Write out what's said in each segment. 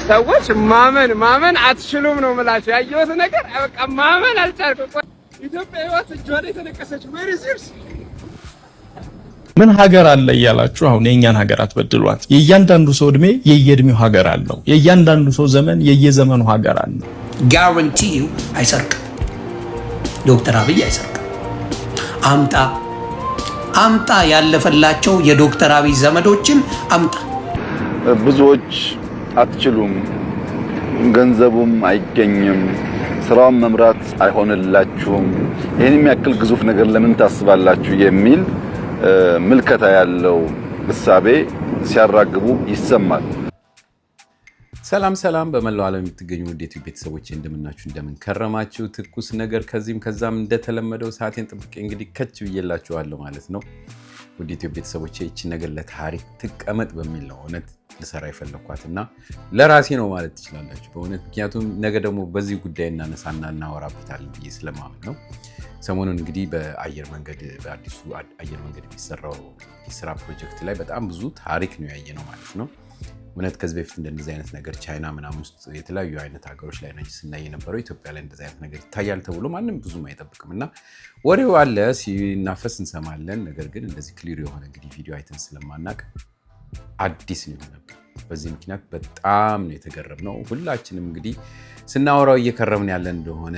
ሰዎች ማመን አትችሉም ነው የምላችሁ። ያየሁት ነገር በቃ ማመን አልቻልኩም። ኢትዮጵያ ህይወት እጇ ላይ ተነቀሰች። ወይስ ምን ሀገር አለ እያላችሁ አሁን የኛን ሀገር አትበድሏት። የእያንዳንዱ ሰው እድሜ የየእድሜው ሀገር አለው። የእያንዳንዱ ሰው ዘመን የየዘመኑ ሀገር አለው። ጋራንቲ አይሰርቅም። ዶክተር አብይ አይሰርቅም። አምጣ ያለፈላቸው የዶክተር አብይ ዘመዶችን አምጣ። ብዙዎች አትችሉም፣ ገንዘቡም አይገኝም፣ ስራውን መምራት አይሆንላችሁም፣ ይሄን የሚያክል ግዙፍ ነገር ለምን ታስባላችሁ የሚል ምልከታ ያለው እሳቤ ሲያራግቡ ይሰማል። ሰላም በመላው ዓለም የምትገኙ ውዴቱ ቤተሰቦች እንደምናችሁ እንደምን ከረማችሁ? ትኩስ ነገር ከዚህም ከዛም እንደተለመደው ሰዓቴን ጥብቄ እንግዲህ ከች ብዬላችኋለሁ ማለት ነው። ውዴቱ ቤተሰቦች እቺ ነገር ለታሪክ ትቀመጥ በሚል ነው እውነት ልሰራ የፈለኳትና ለራሴ ነው ማለት ትችላላችሁ በእውነት። ምክንያቱም ነገ ደግሞ በዚህ ጉዳይ እናነሳና እናወራበታለን ብዬ ስለማምን ነው። ሰሞኑን እንግዲህ በአየር መንገድ በአዲሱ አየር መንገድ የሚሰራው የስራ ፕሮጀክት ላይ በጣም ብዙ ታሪክ ነው ያየነው ማለት ነው። እውነት ከዚህ በፊት እንደዚህ አይነት ነገር ቻይና ምናምን ውስጥ የተለያዩ አይነት ሀገሮች ላይ ነው ስናይ የነበረው። ኢትዮጵያ ላይ እንደዚህ አይነት ነገር ይታያል ተብሎ ማንም ብዙም አይጠብቅምና ወሬው አለ ሲናፈስ እንሰማለን። ነገር ግን እንደዚህ ክሊር የሆነ እንግዲህ ቪዲዮ አይተን ስለማናቅ አዲስ ነው የሆነብን። በዚህ ምክንያት በጣም ነው የተገረምነው። ሁላችንም እንግዲህ ስናወራው እየከረምን ያለ እንደሆነ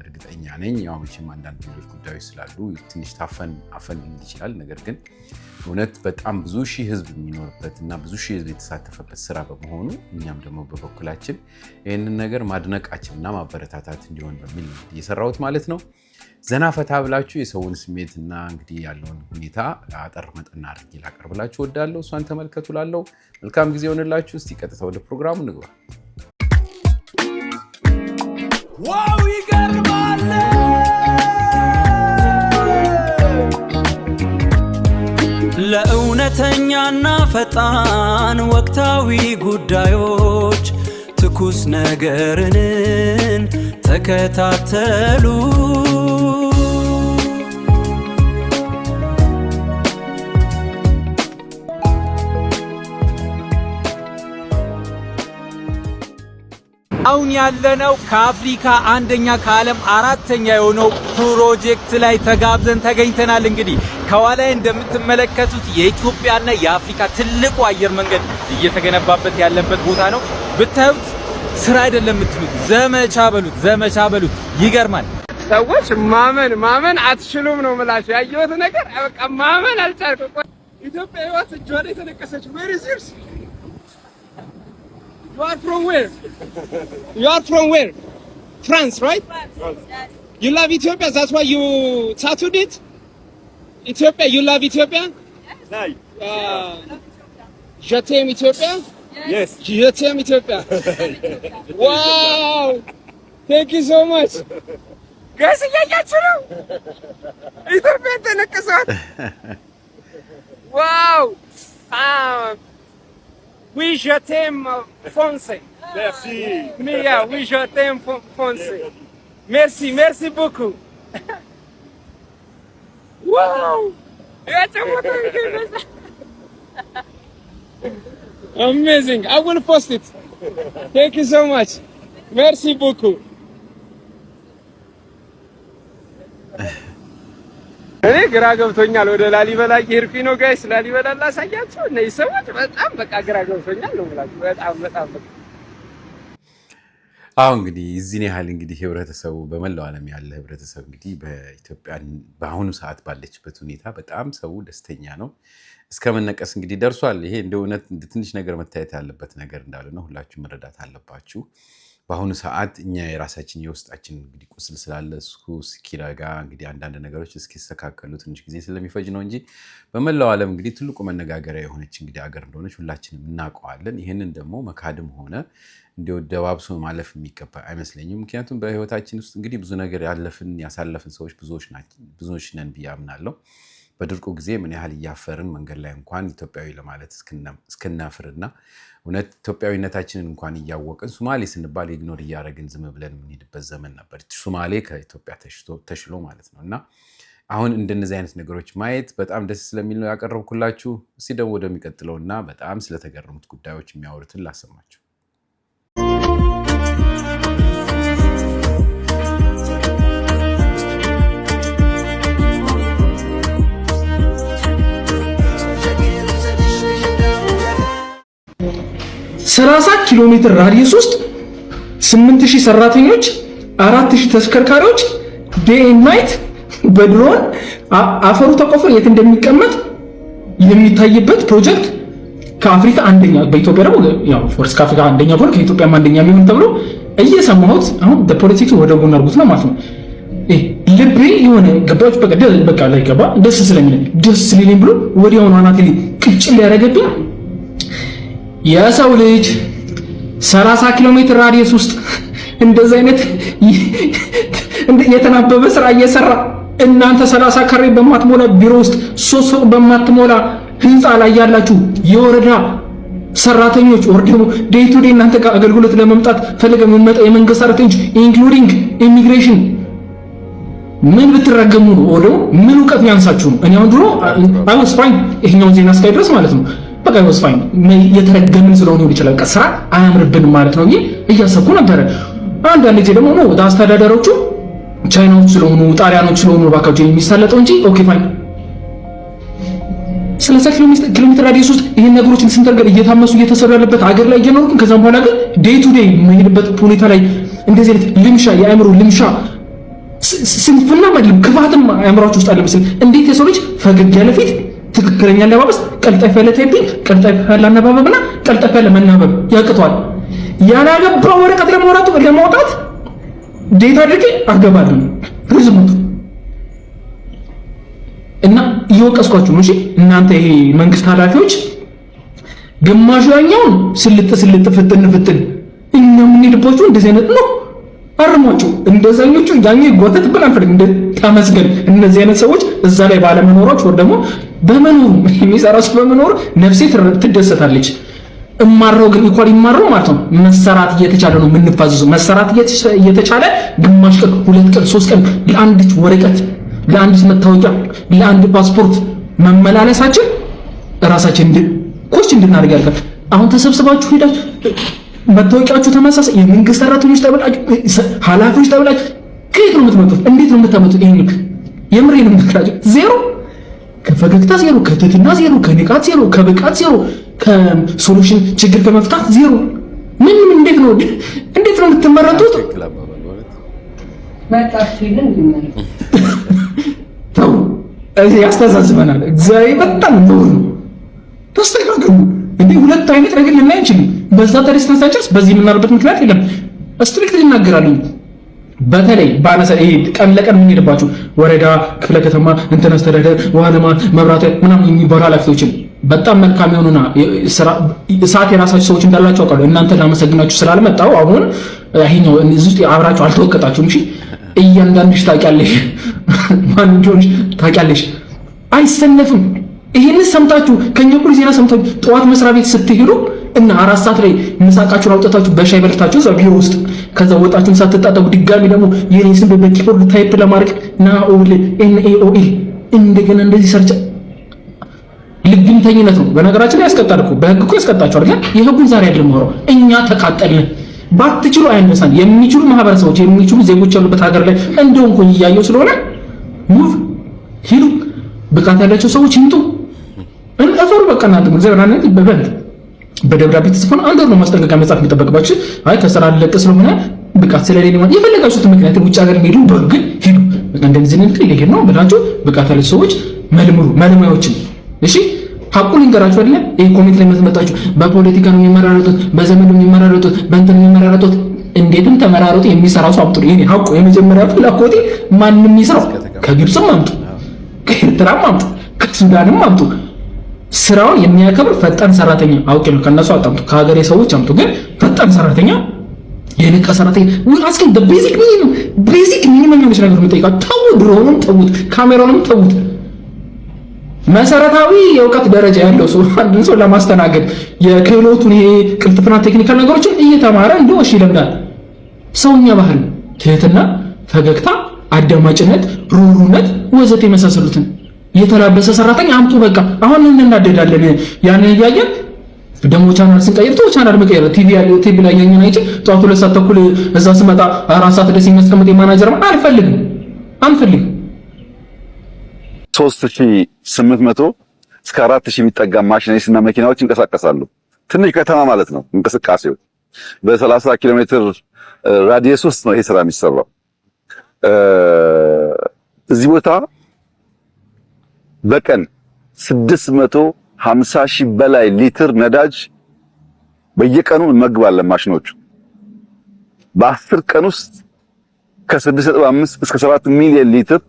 እርግጠኛ ነኝ። ያው መቼም አንዳንድ ሌሎች ጉዳዮች ስላሉ ትንሽ አፈን ይችላል። ነገር ግን እውነት በጣም ብዙ ሺህ ህዝብ የሚኖርበት እና ብዙ ሺህ ህዝብ የተሳተፈበት ስራ በመሆኑ እኛም ደግሞ በበኩላችን ይህንን ነገር ማድነቃችንና ማበረታታት እንዲሆን በሚል እየሰራሁት ማለት ነው። ዘና ፈታ ብላችሁ የሰውን ስሜትና እንግዲህ ያለውን ሁኔታ አጠር መጠና አድርጌ ላቀርብላችሁ እወዳለሁ። እሷን ተመልከቱ ላለው መልካም ጊዜ ሆነላችሁ። እስቲ ቀጥታ ወደ ፕሮግራሙ እንግባ። ዋው ይገርማል! ለእውነተኛና ፈጣን ወቅታዊ ጉዳዮች ትኩስ ነገርን ተከታተሉ። አሁን ያለነው ከአፍሪካ አንደኛ ከዓለም አራተኛ የሆነው ፕሮጀክት ላይ ተጋብዘን ተገኝተናል። እንግዲህ ከኋላ እንደምትመለከቱት የኢትዮጵያና የአፍሪካ ትልቁ አየር መንገድ እየተገነባበት ያለበት ቦታ ነው። ብታዩት ስራ አይደለም የምትሉት፣ ዘመቻ በሉት። ይገርማል። ሰዎች ማመን አትችሉም ነው የምላችሁ። ያየሁት ነገር በቃ ማመን አልቻልኩም። ኢትዮጵያ ህይወት እጇ ላይ ተነቀሰች። ወይስ You are from where? You are from where? France, right? France. Yes. You love Ethiopia, that's why you tattooed it? Ethiopia, you love Ethiopia? Yes. Je t'aime Ethiopia? Yes. Je t'aime Ethiopia. Wow! Thank you so much. Guys, እያያችሁ ነው። ኢትዮጵያ ተነቀሰች። Wow! Oui, je t'aime, Fonse. Merci. Mia, oui, je t'aime, Fonse. Merci beaucoup. Wow! Amazing. I will post it. Thank you so much. Merci beaucoup. እኔ ግራ ገብቶኛል። ወደ ላሊበላ እየሄድኩኝ ነው ጋይስ። ላሊበላ ላሳያችሁ። እነዚህ ሰዎች በጣም በቃ ግራ ገብቶኛል ነው ብላችሁ በጣም አሁን እንግዲህ እዚህን ያህል እንግዲህ ህብረተሰቡ በመላው ዓለም ያለ ህብረተሰብ እንግዲህ በኢትዮጵያ በአሁኑ ሰዓት ባለችበት ሁኔታ በጣም ሰው ደስተኛ ነው። እስከመነቀስ እንግዲህ ደርሷል። ይሄ እንደ እውነት ትንሽ ነገር መታየት ያለበት ነገር እንዳለ ነው ሁላችሁ መረዳት አለባችሁ። በአሁኑ ሰዓት እኛ የራሳችን የውስጣችን እንግዲህ ቁስል ስላለ እሱ እስኪረጋ እንግዲህ አንዳንድ ነገሮች እስኪስተካከሉ ትንሽ ጊዜ ስለሚፈጅ ነው እንጂ በመላው ዓለም እንግዲህ ትልቁ መነጋገሪያ የሆነች እንግዲህ ሀገር እንደሆነች ሁላችንም እናውቀዋለን። ይሄንን ደግሞ መካድም ሆነ እንዲሁ ደባብሶ ማለፍ የሚገባ አይመስለኝም። ምክንያቱም በህይወታችን ውስጥ እንግዲህ ብዙ ነገር ያሳለፍን ሰዎች ብዙዎች ነን ብዬ አምናለሁ። በድርቁ ጊዜ ምን ያህል እያፈርን መንገድ ላይ እንኳን ኢትዮጵያዊ ለማለት እስክናፍርና እውነት ኢትዮጵያዊነታችንን እንኳን እያወቅን ሶማሌ ስንባል ኢግኖር እያደረግን ዝም ብለን የምንሄድበት ዘመን ነበር። ሶማሌ ከኢትዮጵያ ተሽሎ ማለት ነው። እና አሁን እንደነዚህ አይነት ነገሮች ማየት በጣም ደስ ስለሚል ነው ያቀረብኩላችሁ። እስቲ ደግሞ ወደሚቀጥለውና በጣም ስለተገረሙት ጉዳዮች የሚያወሩትን ላሰማችሁ። 30 ኪሎ ሜትር ራዲየስ ውስጥ 8000 ሰራተኞች 4000 ተሽከርካሪዎች ዴይ ኤንድ ናይት በድሮን አፈሩ ተቆፍሮ የት እንደሚቀመጥ የሚታይበት ፕሮጀክት ከአፍሪካ አንደኛ በኢትዮጵያ ደግሞ ያው ፎርስ ከአፍሪካ አንደኛ ሆኖ ከኢትዮጵያም አንደኛ የሚሆን ተብሎ እየሰማሁት አሁን በፖለቲክስ ወደ ጎን አድርጉት ነው ማለት ነው። ልቤ የሆነ ገባች በቃ ላይ ገባ ደስ ስለሚለኝ ደስ ስለሚለኝ ብሎ ወዲያውኑ አናቴ ቅጭል ያደረገብኝ የሰው ልጅ 30 ኪሎ ሜትር ራዲየስ ውስጥ እንደዚህ አይነት የተናበበ ስራ እየሰራ እናንተ 30 ካሬ በማትሞላ ቢሮ ውስጥ 3 ፎቅ በማትሞላ ህንፃ ላይ ያላችሁ የወረዳ ሰራተኞች ወር ደግሞ ዴይ ቱ ዴይ እናንተ ጋር አገልግሎት ለመምጣት ፈልገው የሚመጣ የመንግስት ሰራተኞች ኢንክሉዲንግ ኢሚግሬሽን ምን ብትረገሙ ነው? ወደ ምን ዕውቀት ያንሳችሁ ነው? እኔ አሁን ድሮ አይ ዋስ ፋይን ይሄኛው ዜና እስካይ ድረስ ማለት ነው በቃ አይ ዋስ ፋይን የተረገምን ስለሆነ ሊሆን ይችላል። ስራ አያምርብንም ማለት ነው እያሰብኩ ነበረ። አንዳንድ ጊዜ ደግሞ ነው አስተዳደሮቹ ቻይናዎች ስለሆኑ ጣሊያኖች ስለሆኑ ባካቸው የሚሳለጠው እንጂ ኦኬ ፋይን 30 ኪሎ ሜትር ራዲየስ ውስጥ ይሄን ነገሮችን ስንተርገር እየታመሱ እየተሰሩ ያለበት ሀገር ላይ እየኖርኩ ከዛም በኋላ ግን ዴይ ቱ ዴይ የምሄድበት ሁኔታ ላይ እንደዚህ አይነት ልምሻ የአእምሮ ልምሻ ስንፍና ማለት ክፋትም አእምሮአችሁ ውስጥ አለ መሰለኝ። እንዴት የሰው ልጅ ፈገግ ያለ ፊት፣ ትክክለኛ አለባበስ፣ ቀልጣፋ ያለ ታይፒንግ፣ ቀልጣፋ ያለ አነባበብና ቀልጣፋ ያለ መናበብ ያቅቷል። ያላገባ ወረቀት ለማውጣት ዴታ አድርጌ አገባለሁ ሪዝሙት እና እየወቀስኳችሁ ነው። እሺ እናንተ ይሄ መንግስት ኃላፊዎች ግማሹ ያኛውን ስልጥ ፍጥን እኛ የምንሄድባችሁ እንደዚህ አይነት ነው። አርሟቸው እንደዛኞቹ ያኛው ይጓተትብን አንፈልግ እንደ ተመስገን እነዚህ አይነት ሰዎች እዛ ላይ ባለመኖራቸው ወር ደግሞ በመኖሩ የሚሰራ ሰው በመኖሩ ነፍሴ ትደሰታለች። እማረው ግን ኢኳል ይማረው ማለት ነው። መሰራት እየተቻለ ነው የምንፋዘዘው። መሰራት እየተቻለ ግማሽ ቀን 2 ቀን 3 ቀን ለአንድ ወረቀት ለአንድ መታወቂያ ለአንድ ፓስፖርት መመላለሳችን ራሳችን ኮስት እንድናደርግ ያልካል። አሁን ተሰብስባችሁ ሄዳችሁ መታወቂያችሁ ተመሳሳይ የመንግስት ሰራተኞች ተብላችሁ ኃላፊዎች ተብላችሁ ከየት ነው የምትመጡት? እንዴት ነው የምታመጡት? ይሄን የምሬን ነው የምትላችሁ። ዜሮ ከፈገግታ ዜሮ፣ ከትህትና ዜሮ፣ ከንቃት ዜሮ፣ ከብቃት ዜሮ፣ ከሶሉሽን ችግር ከመፍታት ዜሮ። ምን እንዴት ነው የምትመረጡት? ተው እዚህ ያስተዛዝበናል። እግዚአብሔር በጣም ነው ተስተካከሉ። እንዴ ሁለት አይነት ነገር ልናይ እንችላለን። በዛ ተሪስተን ሳንጨርስ በዚህ የምናርበት ምክንያት የለም። ስትሪክት ይናገራሉ። በተለይ ባነሰ ይሄ ቀን ለቀን የምንሄድባቸው ወረዳ፣ ክፍለ ከተማ፣ እንትን አስተዳደር፣ ውሃ ልማት፣ መብራት ምናምን የሚባሉ ኃላፊዎችን በጣም መልካም የሆኑና ሰዓት የራሳችሁ ሰዎች እንዳላችሁ አውቃለሁ። እናንተ ላመሰግናችሁ ስላልመጣሁ አሁን ይሄኛው እዚህ ውስጥ አብራችሁ አልተወቀጣችሁም። እሺ እያንዳንድሽ ታውቂያለሽ፣ ማን እንደሆነሽ ታውቂያለሽ። አይሰነፍም። ይሄን ሰምታችሁ ከኛ እኩል ዜና ሰምታችሁ ጠዋት መስሪያ ቤት ስትሄዱ እና 4 ሰዓት ላይ ምሳቃችሁን አውጥታችሁ በሻይ በልታችሁ እዛ ቢሮ ውስጥ ከዛ ወጣችሁን ሳትጣጣቡ ድጋሚ ደግሞ የኔ ስም በኪቦርድ ታይፕ ለማድረግ ናኦል ኤንኤኦኤል እንደገና እንደዚህ ሰርቻ ልግምተኝነት ነው። በነገራችን ላይ ያስቀጣል እኮ በህግ እኮ ያስቀጣችኋል። ግን የህጉን ዛሬ አይደለም ማውራው። እኛ ተቃጠልን። ባትችሉ አይነሳን የሚችሉ ማህበረሰቦች የሚችሉ ዜጎች ያሉበት ሀገር ላይ እንደው እንኳን እያየው ስለሆነ ሙቭ ሂዱ። ብቃት ያላቸው ሰዎች ይምጡ። እንፈሩ በቃ እናንተ እግዚአብሔርናንተ በደብዳቤ ተጽፎን አንድ ወር ነው ማስጠንቀቂያ መጻፍ የሚጠበቅባችሁ። አይ ከስራ አለቀ ስለሆነ ብቃት ስለሌለ ማለት የፈለጋችሁት ምክንያት ውጭ ሀገር ሄዱ በግን ሂዱ። በቃ እንደዚህ ነው ይሄ ነው ብላችሁ ብቃት ያላቸው ሰዎች መልምሩ መልማዮችን። እሺ ሐቁን ልንገራችሁ አይደለ? ይሄ ኮሜንት ላይ መጣችሁ በፖለቲካ ነው የሚመራረጡት፣ በዘመን ነው የሚመራረጡት፣ በእንትን ነው የሚመራረጡት። እንዴትም ተመራረጡ የሚሰራው ሰው አምጡ። ይሄ ሐቁ የመጀመሪያ ፍላጎቴ ማንንም ይሰራው ከግብፅም አምጡ፣ ከኤርትራም አምጡ፣ ከሱዳንም አምጡ። ስራውን የሚያከብር ፈጣን ሰራተኛ አውቄ ነው ከነሱ አጣምጡ፣ ከሀገሬ ሰዎች አምጡ። ግን ፈጣን ሰራተኛ የነቃ ሰራተኛ ወይ አስከን ቤዚክ ሚኒመም የሆነች ነገር የምጠይቃችሁ ተው። ድሮውንም ተውት፣ ካሜራውንም ተውት። መሰረታዊ የእውቀት ደረጃ ያለው ሰው አንድን ሰው ለማስተናገድ የክህሎቱን ይሄ ቅልጥፍና ቴክኒካል ነገሮችን እየተማረ እንደው እሺ ይለምዳል። ሰውኛ ባህል፣ ትህትና፣ ፈገግታ፣ አዳማጭነት፣ ሩሩነት ወዘተ የመሳሰሉትን የተላበሰ ሰራተኛ አምጡ። በቃ አሁን እንናደዳለን። ያንን እያየን ደግሞ ቻናል ስንቀይር ተው ቻናል መቀየር ቲቪ ላይ ያኛን አይቼ ጠዋት 2 ሰዓት ተኩል እዛ ስመጣ 4 ሰዓት ድረስ የሚያስቀምጥ የማናጀር አንፈልግም። 3800 እስከ 4000 የሚጠጋ ማሽነሪስና መኪናዎች ይንቀሳቀሳሉ። ትንሽ ከተማ ማለት ነው እንቅስቃሴው። በ30 ኪሎ ሜትር ራዲየስ ውስጥ ነው ይሄ ስራ የሚሰራው። እዚህ ቦታ በቀን 650 ሺህ በላይ ሊትር ነዳጅ በየቀኑ እንመግባለን ማሽኖቹ። በ10 ቀን ውስጥ ከ6.5 እስከ 7 ሚሊዮን ሊትር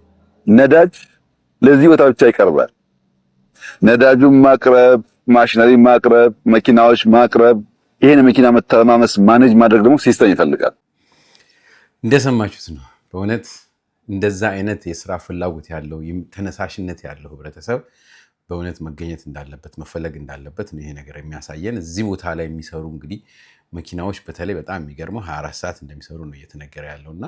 ነዳጅ ለዚህ ቦታ ብቻ ይቀርባል። ነዳጁን ማቅረብ፣ ማሽነሪ ማቅረብ፣ መኪናዎች ማቅረብ፣ ይሄን መኪና መተማመስ ማኔጅ ማድረግ ደግሞ ሲስተም ይፈልጋል። እንደሰማችሁት ነው። በእውነት እንደዛ አይነት የስራ ፍላጎት ያለው ተነሳሽነት ያለው ህብረተሰብ በእውነት መገኘት እንዳለበት መፈለግ እንዳለበት ነው ይሄ ነገር የሚያሳየን። እዚህ ቦታ ላይ የሚሰሩ እንግዲህ መኪናዎች በተለይ በጣም የሚገርመው 24 ሰዓት እንደሚሰሩ ነው እየተነገረ ያለውና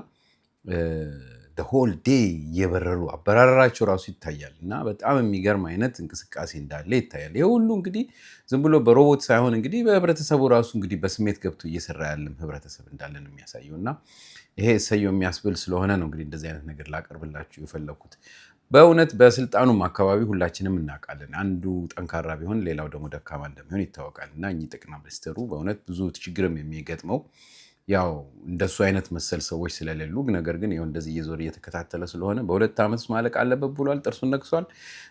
the whole day እየበረሩ አበራራቸው ራሱ ይታያል እና በጣም የሚገርም አይነት እንቅስቃሴ እንዳለ ይታያል። ይሄ ሁሉ እንግዲህ ዝም ብሎ በሮቦት ሳይሆን እንግዲህ በህብረተሰቡ ራሱ እንግዲህ በስሜት ገብቶ እየሰራ ያለም ህብረተሰብ እንዳለ ነው የሚያሳየውና ይሄ ሰየው የሚያስብል ስለሆነ ነው እንግዲህ እንደዚህ አይነት ነገር ላቀርብላችሁ የፈለኩት። በእውነት በስልጣኑም አካባቢ ሁላችንም እናውቃለን። አንዱ ጠንካራ ቢሆን ሌላው ደግሞ ደካማ እንደሚሆን ይታወቃል እና እኚህ ጠቅላይ ሚኒስትሩ በእውነት ብዙ ችግርም የሚገጥመው ያው እንደሱ አይነት መሰል ሰዎች ስለሌሉ፣ ነገር ግን ይኸው እንደዚህ እየዞረ እየተከታተለ ስለሆነ በ2 ዓመት ውስጥ ማለቅ አለበት ብሏል። ጥርሱን ነክሷል።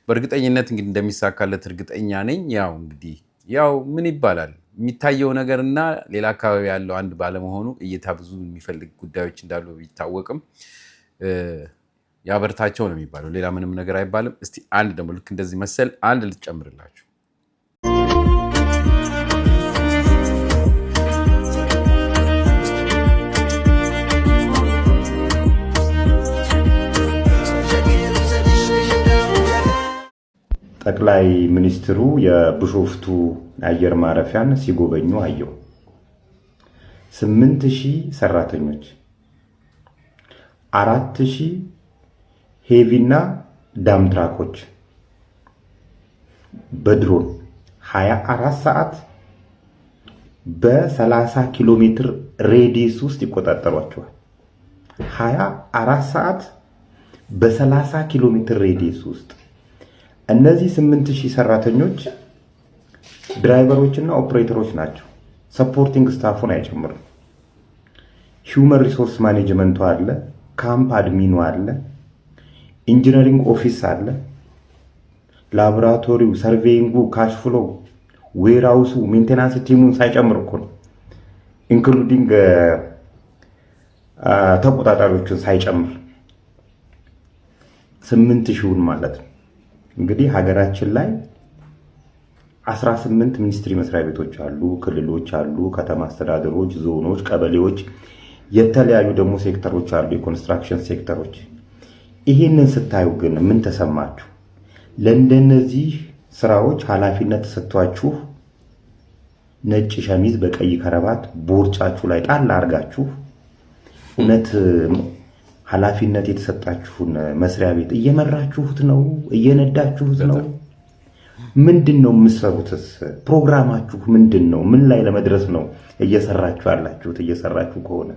በእርግጠኝነት እንግዲህ እንደሚሳካለት እርግጠኛ ነኝ። ያው እንግዲህ ያው ምን ይባላል የሚታየው ነገርና ሌላ አካባቢ ያለው አንድ ባለመሆኑ እይታ ብዙ የሚፈልግ ጉዳዮች እንዳሉ ቢታወቅም ያበርታቸው ነው የሚባለው። ሌላ ምንም ነገር አይባልም። እስቲ አንድ ደግሞ ልክ እንደዚህ መሰል አንድ ልጨምርላችሁ። ጠቅላይ ሚኒስትሩ የቢሾፍቱ አየር ማረፊያን ሲጎበኙ አየው። 8000 ሰራተኞች፣ 4000 ሄቪና ዳም ትራኮች በድሮን 24 ሰዓት በ30 ኪሎ ሜትር ሬዲየስ ውስጥ ይቆጣጠሯቸዋል። 24 ሰዓት በ30 ኪሎ ሜትር ሬዲየስ ውስጥ እነዚህ 8000 ሰራተኞች ድራይቨሮችና ኦፕሬተሮች ናቸው። ሰፖርቲንግ ስታፉን አይጨምርም። ሂውመን ሪሶርስ ማኔጅመንቱ አለ፣ ካምፕ አድሚኑ አለ፣ ኢንጂነሪንግ ኦፊስ አለ፣ ላቦራቶሪው፣ ሰርቬይንጉ፣ ካሽ ፍሎ፣ ዌራውሱ፣ ሜንቴናንስ ቲሙን ሳይጨምር እኮ ነው። ኢንክሉዲንግ ተቆጣጣሪዎችን ሳይጨምር 8000ውን ማለት ነው። እንግዲህ ሀገራችን ላይ 18 ሚኒስትሪ መስሪያ ቤቶች አሉ፣ ክልሎች አሉ፣ ከተማ አስተዳደሮች፣ ዞኖች፣ ቀበሌዎች፣ የተለያዩ ደግሞ ሴክተሮች አሉ፣ የኮንስትራክሽን ሴክተሮች። ይሄንን ስታዩ ግን ምን ተሰማችሁ? ለእንደነዚህ ስራዎች ኃላፊነት ተሰጥቷችሁ ነጭ ሸሚዝ በቀይ ከረባት ቦርጫችሁ ላይ ጣል አድርጋችሁ እውነት ኃላፊነት የተሰጣችሁን መስሪያ ቤት እየመራችሁት ነው? እየነዳችሁት ነው? ምንድነው የምትሰሩትስ? ፕሮግራማችሁ ምንድነው? ምን ላይ ለመድረስ ነው እየሰራችሁ ያላችሁት? እየሰራችሁ ከሆነ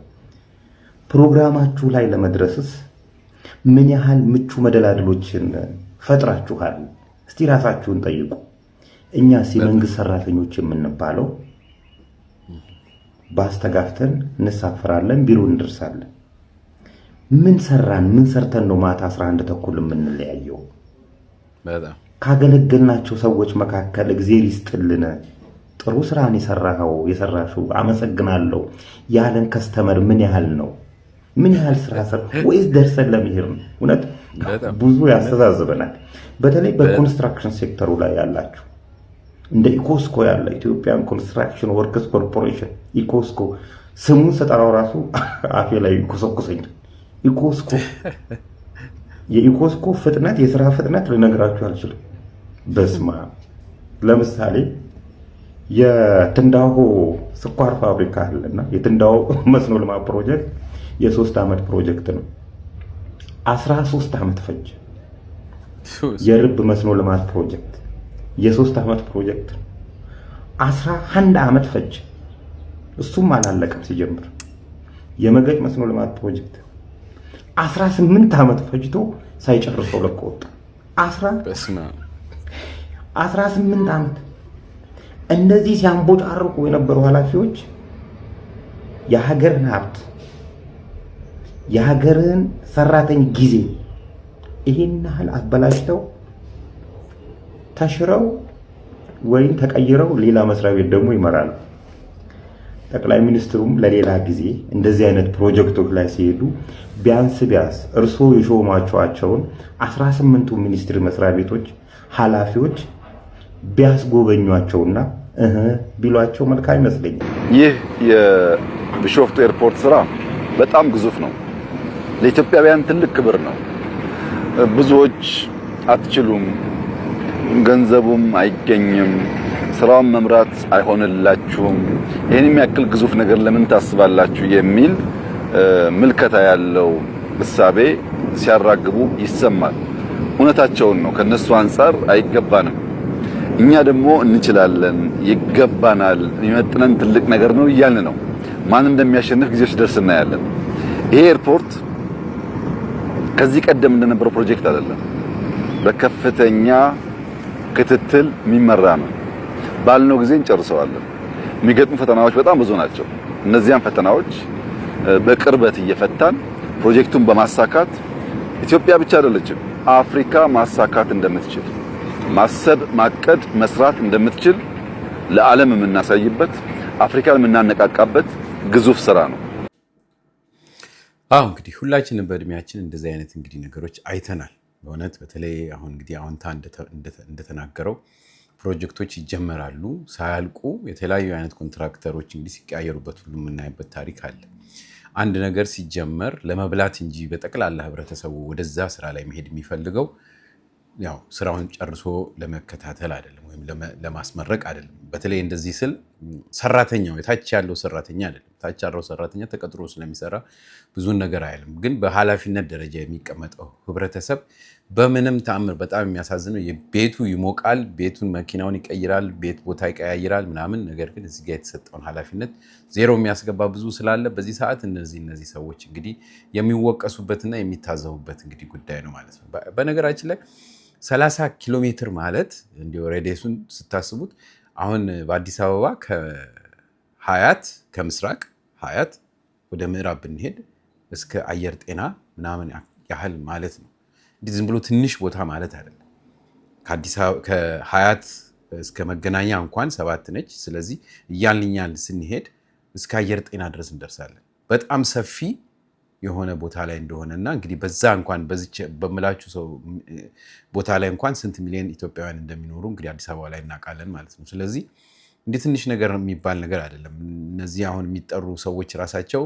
ፕሮግራማችሁ ላይ ለመድረስስ ምን ያህል ምቹ መደላድሎችን ፈጥራችኋል? እስቲ ራሳችሁን ጠይቁ። እኛስ የመንግስት ሰራተኞች የምንባለው ባስተጋፍተን እንሳፈራለን፣ ቢሮ እንደርሳለን። ምን ሰራን? ምን ሰርተን ነው ማታ 11 ተኩል የምንለያየው? በጣም ካገለገልናቸው ሰዎች መካከል እግዚአብሔር ይስጥልን፣ ጥሩ ስራን የሰራሽው አመሰግናለሁ ያለን ከስተመር ምን ያህል ነው? ምን ያህል ስራ ሰር ወይስ ደርሰን ለመሄድ ነው? እውነት ብዙ ያስተዛዝበናል። በተለይ በኮንስትራክሽን ሴክተሩ ላይ ያላችሁ እንደ ኢኮስኮ ያለ ኢትዮጵያን ኮንስትራክሽን ወርከርስ ኮርፖሬሽን ኢኮስኮ፣ ስሙን ስጠራው ራሱ አፌ ላይ ይኮሰኩሰኛል። ኢኮስኮ የኢኮስኮ ፍጥነት፣ የስራ ፍጥነት ልነግራችሁ አልችልም። በስማ ለምሳሌ የትንዳሆ ስኳር ፋብሪካ አለና የትንዳሆ መስኖ ልማት ፕሮጀክት የ3 ዓመት ፕሮጀክት ነው። 13 ዓመት ፈጀ። የርብ መስኖ ልማት ፕሮጀክት የ3 ዓመት ፕሮጀክት ነው። 11 ዓመት ፈጀ። እሱም አላለቀም ሲጀምር። የመገጭ መስኖ ልማት ፕሮጀክት 18 ዓመት ፈጅቶ ሳይጨርሰው ለቆ ወጣ። 18 ዓመት እነዚህ ሲያንቦጫርቁ የነበሩ ኃላፊዎች የሀገርን ሀብት የሀገርን ሰራተኛ ጊዜ ይሄን ያህል አበላሽተው ተሽረው ወይም ተቀይረው ሌላ መስሪያ ቤት ደግሞ ይመራሉ። ጠቅላይ ሚኒስትሩም ለሌላ ጊዜ እንደዚህ አይነት ፕሮጀክቶች ላይ ሲሄዱ ቢያንስ እርስዎ የሾሟቸውን 18ቱ ሚኒስትሪ መስሪያ ቤቶች ኃላፊዎች ቢያስጎበኟቸውና ቢሏቸው መልካም ይመስለኛል። ይህ የቢሾፍቱ ኤርፖርት ስራ በጣም ግዙፍ ነው። ለኢትዮጵያውያን ትልቅ ክብር ነው። ብዙዎች አትችሉም፣ ገንዘቡም አይገኝም፣ ስራውን መምራት አይሆንላችሁም፣ ይሄን የሚያክል ግዙፍ ነገር ለምን ታስባላችሁ የሚል ምልከታ ያለው እሳቤ ሲያራግቡ ይሰማል። እውነታቸውን ነው። ከነሱ አንፃር አይገባንም። እኛ ደግሞ እንችላለን፣ ይገባናል፣ የሚመጥነን ትልቅ ነገር ነው እያልን ነው። ማን እንደሚያሸንፍ ጊዜው ሲደርስ እናያለን። ይሄ ኤርፖርት ከዚህ ቀደም እንደነበረው ፕሮጀክት አይደለም። በከፍተኛ ክትትል የሚመራ ነው። ባልነው ጊዜ እንጨርሰዋለን። የሚገጥሙ ፈተናዎች በጣም ብዙ ናቸው። እነዚያን ፈተናዎች በቅርበት እየፈታን ፕሮጀክቱን በማሳካት ኢትዮጵያ ብቻ አይደለችም፣ አፍሪካ ማሳካት እንደምትችል ማሰብ፣ ማቀድ፣ መስራት እንደምትችል ለዓለም የምናሳይበት አፍሪካን የምናነቃቃበት ግዙፍ ስራ ነው። እንግዲህ ሁላችንም በእድሜያችን እንደዚህ አይነት እንግዲህ ነገሮች አይተናል። በእውነት በተለይ አሁን እንግዲህ አዎንታ እንደተናገረው ፕሮጀክቶች ይጀመራሉ፣ ሳያልቁ የተለያዩ አይነት ኮንትራክተሮች እንግዲህ ሲቀያየሩበት ሁሉ የምናይበት ታሪክ አለ። አንድ ነገር ሲጀመር ለመብላት እንጂ በጠቅላላ ህብረተሰቡ ወደዛ ስራ ላይ መሄድ የሚፈልገው ያው ስራውን ጨርሶ ለመከታተል አይደለም ወይም ለማስመረቅ አይደለም። በተለይ እንደዚህ ስል ሰራተኛው የታች ያለው ሰራተኛ አይደለም። ታች ያለው ሰራተኛ ተቀጥሮ ስለሚሰራ ብዙ ነገር አይልም። ግን በኃላፊነት ደረጃ የሚቀመጠው ህብረተሰብ በምንም ተአምር በጣም የሚያሳዝነው ቤቱ ይሞቃል፣ ቤቱን መኪናውን ይቀይራል፣ ቤት ቦታ ይቀያይራል ምናምን። ነገር ግን እዚህ ጋር የተሰጠውን ኃላፊነት ዜሮ የሚያስገባ ብዙ ስላለ በዚህ ሰዓት እነዚህ ሰዎች እንግዲህ የሚወቀሱበትና የሚታዘቡበት እንግዲህ ጉዳይ ነው ማለት ነው። በነገራችን ላይ 30 ኪሎ ሜትር ማለት እንዲሁ ሬዲየሱን ስታስቡት አሁን በአዲስ አበባ ከሀያት ከምስራቅ ሀያት ወደ ምዕራብ ብንሄድ እስከ አየር ጤና ምናምን ያህል ማለት ነው። እንዲህ ዝም ብሎ ትንሽ ቦታ ማለት አይደለም። ከሀያት እስከ መገናኛ እንኳን 7 ነች። ስለዚህ እያልን ስንሄድ እስከ አየር ጤና ድረስ እንደርሳለን። በጣም ሰፊ የሆነ ቦታ ላይ እንደሆነና እንግዲህ በዛ እንኳን በምላችሁ ሰው ቦታ ላይ እንኳን ስንት ሚሊዮን ኢትዮጵያውያን እንደሚኖሩ እንግዲህ አዲስ አበባ ላይ እናውቃለን ማለት ነው። ስለዚህ እንደ ትንሽ ነገር የሚባል ነገር አይደለም። እነዚህ አሁን የሚጠሩ ሰዎች ራሳቸው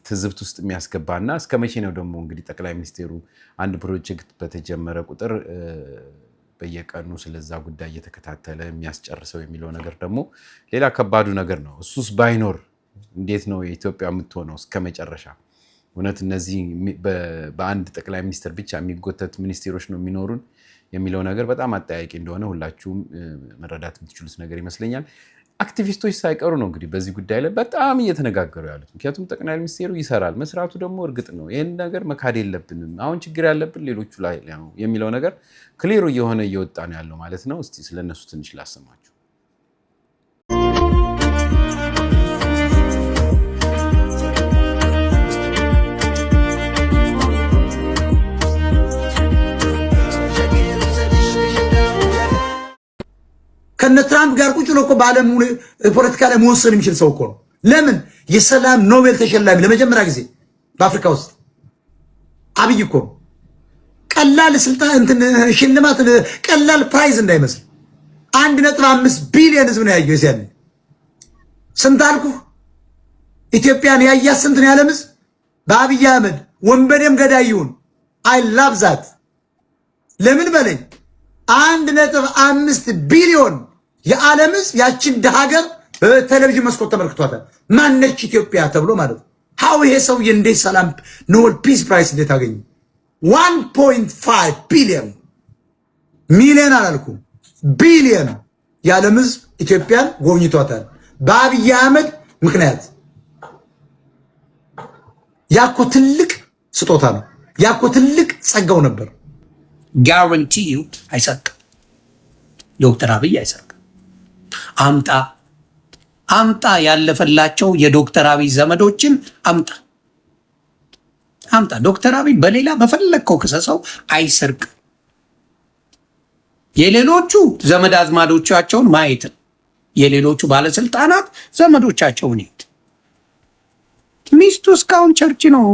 ትዝብት ውስጥ የሚያስገባና እስከ መቼ ነው ደግሞ እንግዲህ ጠቅላይ ሚኒስቴሩ አንድ ፕሮጀክት በተጀመረ ቁጥር በየቀኑ ስለዛ ጉዳይ እየተከታተለ የሚያስጨርሰው የሚለው ነገር ደግሞ ሌላ ከባዱ ነገር ነው። እሱስ ባይኖር እንዴት ነው የኢትዮጵያ የምትሆነው እስከ መጨረሻ? እውነት እነዚህ በአንድ ጠቅላይ ሚኒስትር ብቻ የሚጎተት ሚኒስቴሮች ነው የሚኖሩን የሚለው ነገር በጣም አጠያቂ እንደሆነ ሁላችሁም መረዳት የምትችሉት ነገር ይመስለኛል። አክቲቪስቶች ሳይቀሩ ነው እንግዲህ በዚህ ጉዳይ ላይ በጣም እየተነጋገሩ ያሉት። ምክንያቱም ጠቅላይ ሚኒስቴሩ ይሰራል፣ መስራቱ ደግሞ እርግጥ ነው። ይህን ነገር መካድ የለብንም። አሁን ችግር ያለብን ሌሎቹ ላይ ነው የሚለው ነገር ክሊሩ እየሆነ እየወጣ ነው ያለው ማለት ነው። እስቲ ስለነሱ ትንሽ ላሰማችሁ። ከነ ትራምፕ ጋር ቁጭ ብሎ እኮ በዓለም ፖለቲካ ላይ መወሰን የሚችል ሰው እኮ ነው። ለምን የሰላም ኖቤል ተሸላሚ ለመጀመሪያ ጊዜ በአፍሪካ ውስጥ አብይ እኮ ነው። ቀላል ስልጣን እንትን ሽልማት ቀላል ፕራይዝ እንዳይመስል 1.5 ቢሊዮን ህዝብ ነው ያየው። እዚያ ስንት አልኩ? ኢትዮጵያን ያያት ስንት ነው ያለም ህዝብ? በአብይ አህመድ ወንበዴም ገዳዩን አይ ላቭ ዛት። ለምን በለኝ 1.5 ቢሊዮን የዓለም ህዝብ ያችን ሀገር በቴሌቪዥን መስኮት ተመልክቷታል። ማነች ኢትዮጵያ ተብሎ ማለት ነው። ሃው ይሄ ሰውዬ እንዴት ሰላም ኖቤል ፒስ ፕራይስ እንዴት አገኘ? 1.5 ቢሊዮን ሚሊዮን አላልኩም ቢሊዮን የዓለም ህዝብ ኢትዮጵያን ጎብኝቷታል በአብይ አህመድ ምክንያት። ያኮ ትልቅ ስጦታ ነው። ያኮ ትልቅ ጸጋው ነበር። ጋራንቲ አይሰርቅም። ዶክተር አብይ አይሰርቅም። አምጣ አምጣ ያለፈላቸው የዶክተር አብይ ዘመዶችን አምጣ አምጣ። ዶክተር አብይ በሌላ በፈለግከው ክሰሰው አይሰርቅ። የሌሎቹ ዘመድ አዝማዶቻቸውን ማየት፣ የሌሎቹ ባለስልጣናት ዘመዶቻቸውን ይት። ሚስቱ እስካሁን ቸርች ነው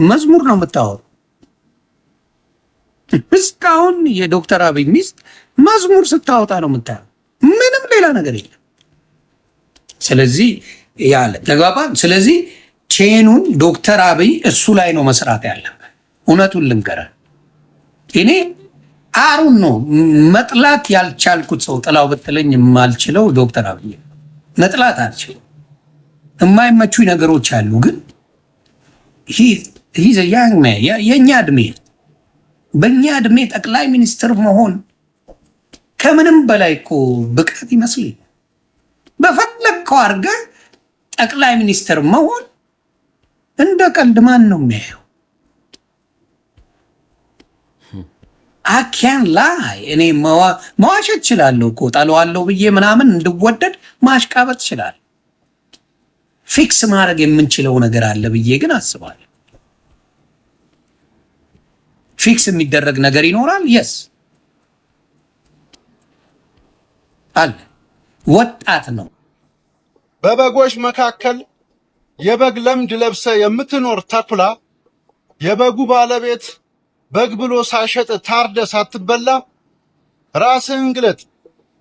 መዝሙር ነው የምታወሩ። እስካሁን የዶክተር አብይ ሚስት መዝሙር ስታወጣ ነው የምታየው። ምንም ሌላ ነገር የለም። ስለዚህ ያለ ተግባባን። ስለዚህ ቼኑን ዶክተር አብይ እሱ ላይ ነው መስራት ያለበት። እውነቱን ልንገርህ እኔ አሩን ነው መጥላት ያልቻልኩት ሰው ጥላው ብትለኝ የማልችለው ዶክተር አብይ መጥላት አልችልም። የማይመቹኝ ነገሮች አሉ፣ ግን የእኛ እድሜ በእኛ እድሜ ጠቅላይ ሚኒስትር መሆን ከምንም በላይ እኮ ብቃት ይመስለኝ። በፈለግከው አድርገህ ጠቅላይ ሚኒስትር መሆን እንደ ቀልድ ማን ነው የሚያየው? አካን ላይ እኔ መዋሸት እችላለሁ እኮ ጠለዋለሁ ብዬ ምናምን እንድወደድ ማሽቃበጥ እችላለሁ። ፊክስ ማድረግ የምንችለው ነገር አለ ብዬ ግን አስባለሁ። ፊክስ የሚደረግ ነገር ይኖራል። የስ አለ። ወጣት ነው። በበጎች መካከል የበግ ለምድ ለብሰ የምትኖር ተኩላ የበጉ ባለቤት በግ ብሎ ሳሸጥ ታርደ ሳትበላ ራስህን ግለጥ፣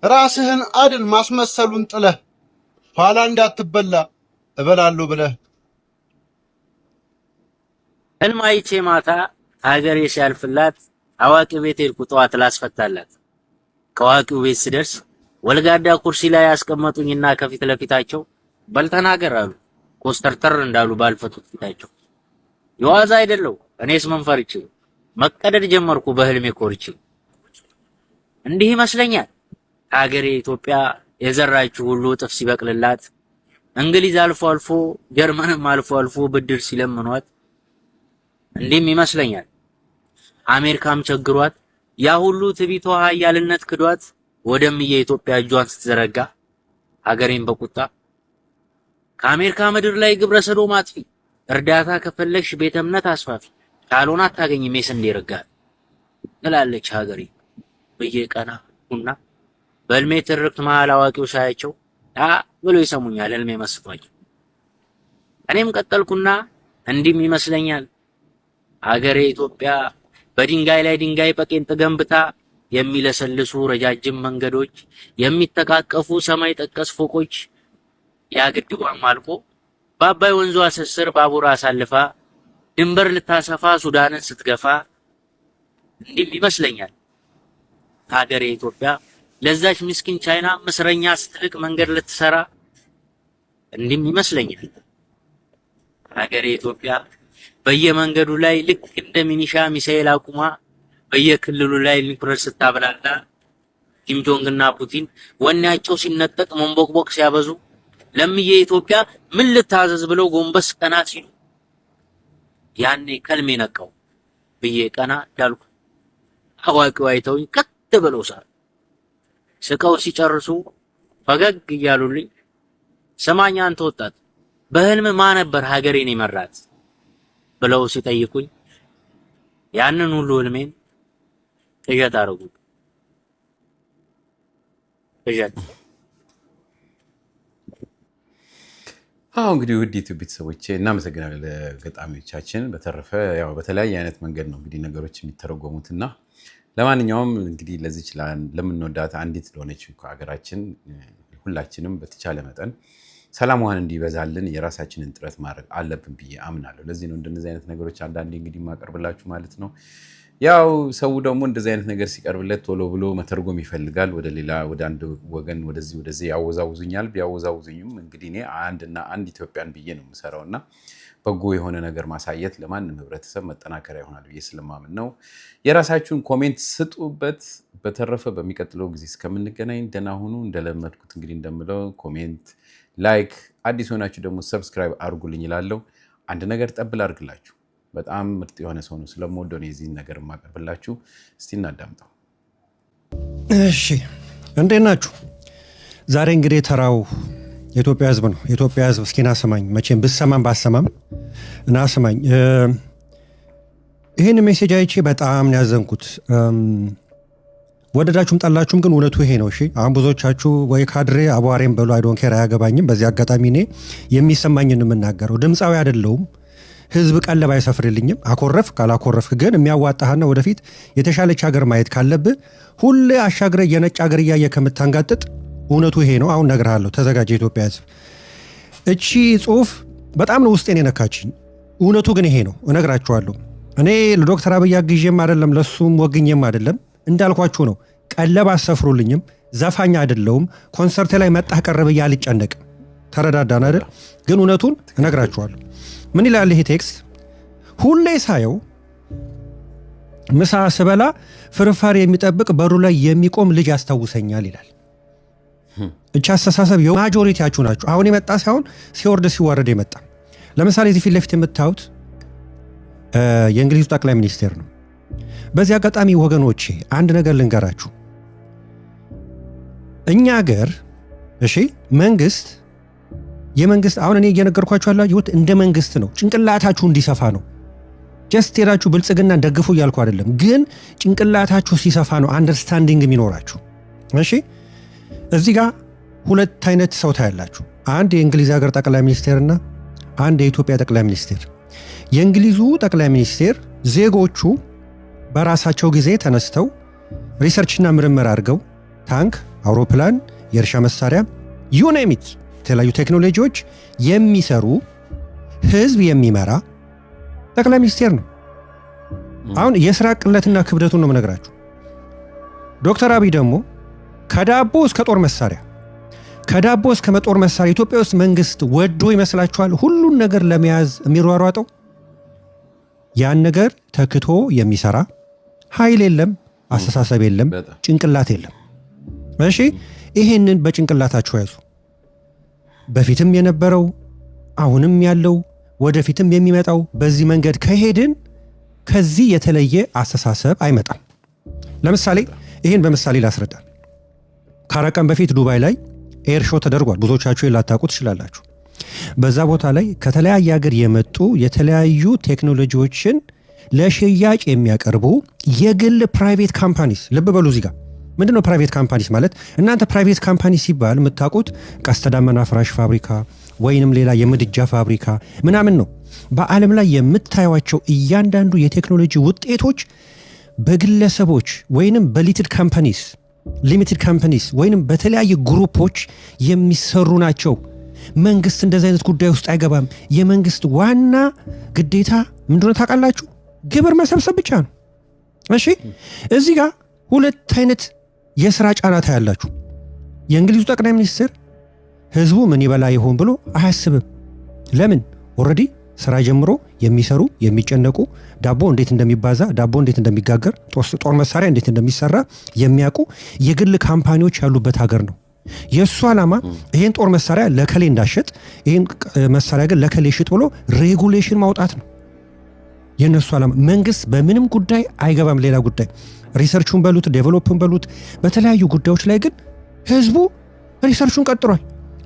ራስህን አድን ማስመሰሉን ጥለህ ኋላ እንዳትበላ እበላለሁ ብለህ። ሕልም አይቼ ማታ ሀገሬ ሲያልፍላት አዋቂ ቤት ሄድኩ ጠዋት ላስፈታላት። ከአዋቂው ቤት ስደርስ ወልጋዳ ኩርሲ ላይ ያስቀመጡኝና ከፊት ለፊታቸው በልተናገር አሉ። ኮስተርተር እንዳሉ ባልፈቱት ፊታቸው የዋዛ አይደለው። እኔስ ምን ፈርቼ መቀደድ ጀመርኩ በህልሜ ኮርቼ። እንዲህ ይመስለኛል ሀገሬ ኢትዮጵያ የዘራችው ሁሉ እጥፍ ሲበቅልላት፣ እንግሊዝ አልፎ አልፎ ጀርመንም አልፎ አልፎ ብድር ሲለምኗት፣ እንዲህም ይመስለኛል አሜሪካም ቸግሯት ያ ሁሉ ትቢቷ ኃያልነት ክዷት ወደምዬ ኢትዮጵያ እጇን ስትዘረጋ ሀገሬን በቁጣ ከአሜሪካ ምድር ላይ ግብረ ሰዶም አጥፊ፣ እርዳታ ከፈለግሽ ቤተ እምነት አስፋፊ፣ ካልሆነ አታገኝም የስንዴ ረጋት ትላለች ሀገሬ ብዬ ቀና ሁና በህልሜ ትርክት መሃል አዋቂው ሳያቸው ብሎ ይሰሙኛል ህልሜ መስጧቸው። እኔም ቀጠልኩና እንዲህም ይመስለኛል ሀገሬ ኢትዮጵያ በድንጋይ ላይ ድንጋይ በቄንጥ ገንብታ የሚለሰልሱ ረጃጅም መንገዶች፣ የሚተቃቀፉ ሰማይ ጠቀስ ፎቆች፣ ያ ግድቧም አልቆ በአባይ ወንዙ አሰስር ባቡር አሳልፋ ድንበር ልታሰፋ ሱዳንን ስትገፋ፣ እንዲህም ይመስለኛል ሀገሬ ኢትዮጵያ ለዛች ምስኪን ቻይና ምስረኛ ስትልቅ መንገድ ልትሰራ። እንዲህም ይመስለኛል ሀገሬ ኢትዮጵያ በየመንገዱ ላይ ልክ እንደ ሚኒሻ ሚሳኤል አቁማ በየክልሉ ላይ ኒውክሌር ስታብላላ፣ ኪም ጆንግ እና ፑቲን ወኔያቸው ሲነጠቅ መንቦቅቦቅ ሲያበዙ፣ ለምዬ ኢትዮጵያ ምን ልታዘዝ ብለው ጎንበስ ቀና ሲሉ፣ ያኔ ከልሜ ነቃው ብዬ ቀና እንዳልኩ አዋቂው አይተውኝ ቀጥ ብለው ሳሉ። ስቀው ሲጨርሱ ፈገግ እያሉልኝ ሰማኛ አንተ ወጣት በህልም ማ ነበር ሀገሬን የመራት ብለው ሲጠይቁኝ ያንን ሁሉ ህልሜን ቅዠት አደረጉ። ቅዠት። እንግዲህ ውድ ዩቲዩብ ቤተሰቦቼ እናመሰግናለን ለገጣሚዎቻችን። በተረፈ ያው በተለያየ አይነት መንገድ ነው እንግዲህ ነገሮች የሚተረጎሙትና ለማንኛውም እንግዲህ ለዚች ለምንወዳት አንዲት ለሆነች ሀገራችን ሁላችንም በተቻለ መጠን ሰላሟን እንዲበዛልን የራሳችንን ጥረት ማድረግ አለብን ብዬ አምናለሁ። ለዚህ ነው እንደነዚህ አይነት ነገሮች አንዳንዴ እንግዲህ ማቀርብላችሁ ማለት ነው። ያው ሰው ደግሞ እንደዚህ አይነት ነገር ሲቀርብለት ቶሎ ብሎ መተርጎም ይፈልጋል። ወደ ሌላ ወደ አንድ ወገን ወደዚህ ያወዛውዙኛል። ቢያወዛውዙኝም እንግዲህ እኔ አንድ ኢትዮጵያን ብዬ ነው የምሰራውና በጎ የሆነ ነገር ማሳየት ለማንም ህብረተሰብ መጠናከሪያ ይሆናል ብዬ ስለማምን ነው። የራሳችሁን ኮሜንት ስጡበት። በተረፈ በሚቀጥለው ጊዜ እስከምንገናኝ ደህና ሁኑ። እንደለመድኩት እንግዲህ እንደምለው ኮሜንት፣ ላይክ፣ አዲስ ሆናችሁ ደግሞ ሰብስክራይብ አድርጉልኝ እላለሁ። አንድ ነገር ጠብል አድርግላችሁ በጣም ምርጥ የሆነ ሰው ነው ስለምወደው ነው የዚህን ነገር የማቀርብላችሁ። እስቲ እናዳምጠው። እሺ እንዴት ናችሁ? ዛሬ እንግዲህ ተራው የኢትዮጵያ ህዝብ ነው። የኢትዮጵያ ህዝብ እስኪ ናስማኝ፣ መቼም ብሰማም ባሰማም ናስማኝ። ይህን ሜሴጅ አይቼ በጣም ነው ያዘንኩት። ወደዳችሁም ጠላችሁም ግን እውነቱ ይሄ ነው። እሺ አሁን ብዙዎቻችሁ ወይ ካድሬ አቧሬም በሉ አይ ዶንት ኬር አያገባኝም። በዚህ አጋጣሚ እኔ የሚሰማኝን የምናገረው ድምፃዊ አይደለሁም። ህዝብ ቀለብ አይሰፍርልኝም። አኮረፍ ካላኮረፍክ ግን የሚያዋጣህና ወደፊት የተሻለች ሀገር ማየት ካለብህ ሁሌ አሻግረ የነጭ ሀገር እያየ ከምታንጋጥጥ እውነቱ ይሄ ነው። አሁን እነግርሃለሁ። ተዘጋጀ የኢትዮጵያ ህዝብ። እቺ ጽሁፍ በጣም ነው ውስጤን የነካችኝ። እውነቱ ግን ይሄ ነው። እነግራችኋለሁ። እኔ ለዶክተር አብይ አግዤም አይደለም ለሱም ወግኜም አይደለም። እንዳልኳችሁ ነው። ቀለብ አሰፍሩልኝም። ዘፋኝ አይደለሁም። ኮንሰርት ላይ መጣህ ቀረብ ያልጨነቅ ተረዳዳን አይደል? ግን እውነቱን እነግራችኋለሁ። ምን ይላል ይሄ ቴክስት? ሁሌ ሳየው ምሳ ስበላ ፍርፋሪ የሚጠብቅ በሩ ላይ የሚቆም ልጅ ያስታውሰኛል ይላል። እቺ አስተሳሰብ የማጆሪቲያችሁ ናችሁ። አሁን የመጣ ሳይሆን ሲወርድ ሲዋረድ የመጣ። ለምሳሌ እዚህ ፊት ለፊት የምታዩት የእንግሊዙ ጠቅላይ ሚኒስቴር ነው። በዚህ አጋጣሚ ወገኖቼ አንድ ነገር ልንገራችሁ። እኛ ሀገር እሺ መንግስት የመንግስት አሁን እኔ እየነገርኳችሁ ያላችሁት እንደ መንግስት ነው። ጭንቅላታችሁ እንዲሰፋ ነው። ጀስት ሄዳችሁ ብልጽግናን ደግፉ እያልኩ አይደለም፣ ግን ጭንቅላታችሁ ሲሰፋ ነው አንደርስታንዲንግ የሚኖራችሁ። እሺ እዚህ ጋር ሁለት አይነት ሰው ታያላችሁ። አንድ የእንግሊዝ ሀገር ጠቅላይ ሚኒስቴርና አንድ የኢትዮጵያ ጠቅላይ ሚኒስቴር። የእንግሊዙ ጠቅላይ ሚኒስቴር ዜጎቹ በራሳቸው ጊዜ ተነስተው ሪሰርችና ምርምር አድርገው ታንክ፣ አውሮፕላን፣ የእርሻ መሳሪያ ዩኔሚት የተለያዩ ቴክኖሎጂዎች የሚሰሩ ህዝብ የሚመራ ጠቅላይ ሚኒስቴር ነው። አሁን የስራ ቅለትና ክብደቱን ነው የምነግራችሁ። ዶክተር አብይ ደግሞ ከዳቦ እስከ ጦር መሳሪያ ከዳቦ እስከ ጦር መሳሪያ ኢትዮጵያ ውስጥ መንግስት ወዶ ይመስላችኋል ሁሉን ነገር ለመያዝ የሚሯሯጠው? ያን ነገር ተክቶ የሚሰራ ኃይል የለም፣ አስተሳሰብ የለም፣ ጭንቅላት የለም። እሺ ይሄንን በጭንቅላታችሁ ያዙ። በፊትም የነበረው አሁንም ያለው ወደፊትም የሚመጣው በዚህ መንገድ ከሄድን ከዚህ የተለየ አስተሳሰብ አይመጣም። ለምሳሌ ይሄን በምሳሌ ላስረዳ። ከአራት ቀን በፊት ዱባይ ላይ ኤር ሾው ተደርጓል። ብዙዎቻችሁ ላታውቁ ትችላላችሁ። በዛ ቦታ ላይ ከተለያየ ሀገር የመጡ የተለያዩ ቴክኖሎጂዎችን ለሽያጭ የሚያቀርቡ የግል ፕራይቬት ካምፓኒስ፣ ልብ በሉ እዚህ ጋር ምንድነው ፕራይቬት ካምፓኒስ ማለት? እናንተ ፕራይቬት ካምፓኒ ሲባል የምታውቁት ቀስተ ደመና ፍራሽ ፋብሪካ ወይንም ሌላ የምድጃ ፋብሪካ ምናምን ነው። በዓለም ላይ የምታዩቸው እያንዳንዱ የቴክኖሎጂ ውጤቶች በግለሰቦች ወይንም በሊትድ ካምፓኒስ ሊሚትድ ካምፓኒስ ወይንም በተለያየ ግሩፖች የሚሰሩ ናቸው። መንግስት እንደዚህ አይነት ጉዳይ ውስጥ አይገባም። የመንግስት ዋና ግዴታ ምንድነው ታውቃላችሁ? ግብር መሰብሰብ ብቻ ነው። እሺ እዚህ ጋር ሁለት አይነት የሥራ ጫና ታያላችሁ። የእንግሊዙ ጠቅላይ ሚኒስትር ህዝቡ ምን ይበላ ይሆን ብሎ አያስብም። ለምን? ኦልሬዲ ስራ ጀምሮ የሚሰሩ የሚጨነቁ ዳቦ እንዴት እንደሚባዛ ዳቦ እንዴት እንደሚጋገር ጦር መሳሪያ እንዴት እንደሚሰራ የሚያውቁ የግል ካምፓኒዎች ያሉበት ሀገር ነው። የእሱ ዓላማ ይህን ጦር መሳሪያ ለከሌ እንዳሸጥ ይህን መሳሪያ ግን ለከሌ ሽጥ ብሎ ሬጉሌሽን ማውጣት ነው የእነሱ ዓላማ። መንግስት በምንም ጉዳይ አይገባም። ሌላ ጉዳይ ሪሰርቹን በሉት ዴቨሎፕን በሉት በተለያዩ ጉዳዮች ላይ ግን ህዝቡ ሪሰርቹን ቀጥሯል።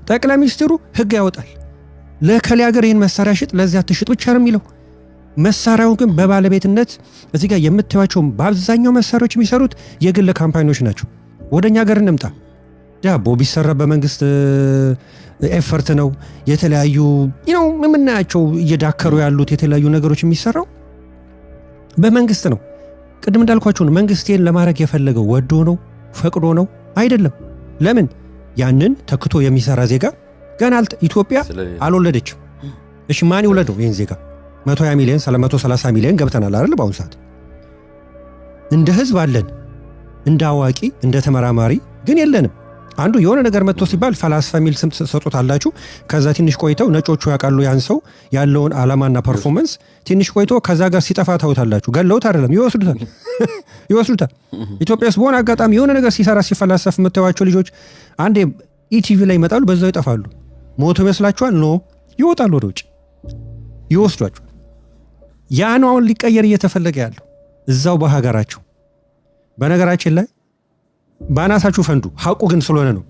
ጠቅላይ ሚኒስትሩ ህግ ያወጣል። ለከሌ ሀገር ይህን መሳሪያ ሽጥ ለዚያ ትሽጥ ብቻ ነው የሚለው። መሳሪያውን ግን በባለቤትነት እዚህ ጋር የምታዩቸው በአብዛኛው መሳሪያዎች የሚሰሩት የግል ካምፓኒዎች ናቸው። ወደኛ ሀገር እንምጣ። ዳቦ ቢሰራ በመንግስት ኤፈርት ነው። የተለያዩ የምናያቸው እየዳከሩ ያሉት የተለያዩ ነገሮች የሚሰራው በመንግስት ነው። ቅድም እንዳልኳቸው ነው። መንግስቴን ለማድረግ የፈለገው ወዶ ነው ፈቅዶ ነው አይደለም። ለምን? ያንን ተክቶ የሚሰራ ዜጋ ገና ኢትዮጵያ አልወለደችም። እሺ ማን ይወለደው ይህን ዜጋ? 120 ሚሊዮን 130 ሚሊዮን ገብተናል አይደል? በአሁኑ ሰዓት እንደ ህዝብ አለን፣ እንደ አዋቂ እንደ ተመራማሪ ግን የለንም። አንዱ የሆነ ነገር መጥቶ ሲባል ፈላስፋ የሚል ስም ሰጡታላችሁ። ከዛ ትንሽ ቆይተው ነጮቹ ያውቃሉ ያን ሰው ያለውን ዓላማና ፐርፎርማንስ። ትንሽ ቆይቶ ከዛ ጋር ሲጠፋ ታውታላችሁ። ገለውት አይደለም ይወስዱታል። ኢትዮጵያ ውስጥ በሆነ አጋጣሚ የሆነ ነገር ሲሰራ ሲፈላሰፍ የምታዩዋቸው ልጆች አንዴ ኢቲቪ ላይ ይመጣሉ፣ በዛው ይጠፋሉ። ሞቶ ይመስላችኋል? ኖ ይወጣሉ፣ ወደ ውጭ ይወስዷቸዋል። ያ ነው አሁን ሊቀየር እየተፈለገ ያለው እዛው በሀገራቸው። በነገራችን ላይ ባናሳችሁ ፈንዱ ሐቁ ግን ስለሆነ ነው።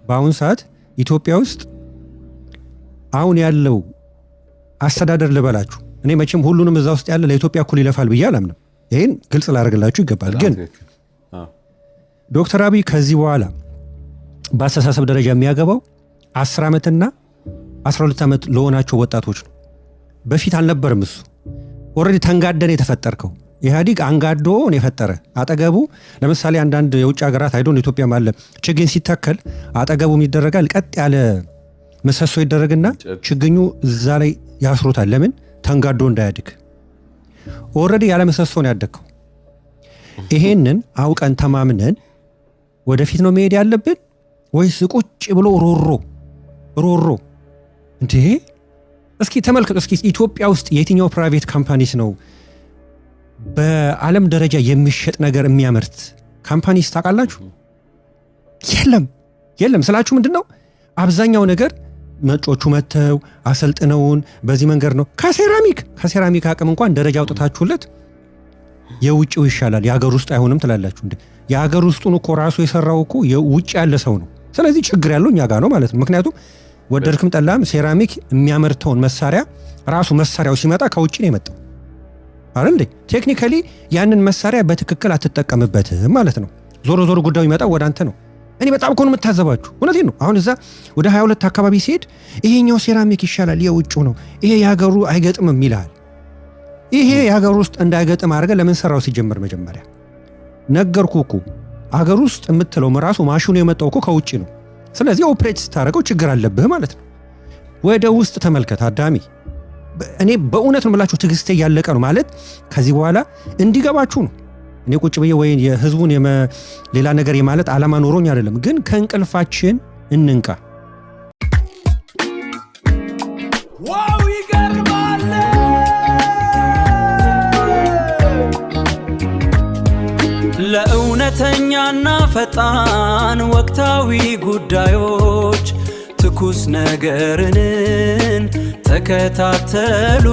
በአሁን ሰዓት ኢትዮጵያ ውስጥ አሁን ያለው አስተዳደር ልበላችሁ እኔ መቼም ሁሉንም እዛ ውስጥ ያለ ለኢትዮጵያ እኩል ይለፋል ብዬ አላምንም። ይሄን ግልጽ ላደርግላችሁ ይገባል። ግን ዶክተር አብይ ከዚህ በኋላ በአስተሳሰብ ደረጃ የሚያገባው 10 ዓመትና 12 ዓመት ለሆናቸው ወጣቶች ነው። በፊት አልነበርም። እሱ ኦልሬዲ ተንጋደን የተፈጠርከው ኢህአዲግ አንጋዶ ነው የፈጠረ። አጠገቡ ለምሳሌ አንዳንድ የውጭ ሀገራት አይዶን ኢትዮጵያ ማለት ችግኝ ሲተከል አጠገቡ ይደረጋል፣ ቀጥ ያለ መሰሶ ይደረግና ችግኙ እዛ ላይ ያስሩታል። ለምን? ተንጋዶ እንዳያድግ። ኦልሬዲ ያለ መሰሶ ነው ያደግከው። ይሄንን አውቀን ተማምነን ወደፊት ነው መሄድ ያለብን ወይስ ቁጭ ብሎ ሮሮ እንዴ? እስኪ ተመልከቱ። እስኪ ኢትዮጵያ ውስጥ የትኛው ፕራይቬት ካምፓኒስ ነው በዓለም ደረጃ የሚሸጥ ነገር የሚያመርት ካምፓኒስ ታውቃላችሁ? የለም ስላችሁ ምንድነው አብዛኛው ነገር መጮቹ መተው አሰልጥነውን በዚህ መንገድ ነው። ከሴራሚክ አቅም እንኳን ደረጃ አውጥታችሁለት የውጭው ይሻላል የሀገር ውስጥ አይሆንም ትላላችሁ እንዴ? የሀገር ውስጡን እኮ ራሱ የሰራው እኮ የውጭ ያለ ሰው ነው። ስለዚህ ችግር ያለው እኛ ጋር ነው ማለት ነው። ምክንያቱም ወደድክም ጠላም ሴራሚክ የሚያመርተውን መሳሪያ ራሱ መሳሪያው ሲመጣ ከውጭ ነው የመጣው አይደል እንዴ? ቴክኒካሊ ያንን መሳሪያ በትክክል አትጠቀምበትም ማለት ነው። ዞሮ ጉዳዩ ይመጣው ወደ አንተ ነው። እኔ በጣም እኮ ነው የምታዘባችሁ። እውነቴን ነው። አሁን እዛ ወደ 22 አካባቢ ሲሄድ ይሄኛው ሴራሚክ ይሻላል የውጭው ነው ይሄ የሀገሩ አይገጥምም ይላል። ይሄ የሀገር ውስጥ እንዳይገጥም አድርገህ ለምን ሰራው? ሲጀምር መጀመሪያ ነገርኩህ እኮ ሀገር ውስጥ የምትለው ራሱ ማሽኑ የመጣው እኮ ከውጭ ነው። ስለዚህ ኦፕሬት ስታደርገው ችግር አለብህ ማለት ነው። ወደ ውስጥ ተመልከት አዳሚ። እኔ በእውነት ነው የምላችሁ ትዕግስቴ ያለቀ ነው ማለት ከዚህ በኋላ እንዲገባችሁ ነው። እኔ ቁጭ ብዬ ወይ የህዝቡን ሌላ ነገር የማለት ዓላማ ኖሮኝ አይደለም። ግን ከእንቅልፋችን እንንቃ። ዋው ይገርማል! ለእውነተኛና ፈጣን ወቅታዊ ጉዳዮች ትኩስ ነገርን ተከታተሉ።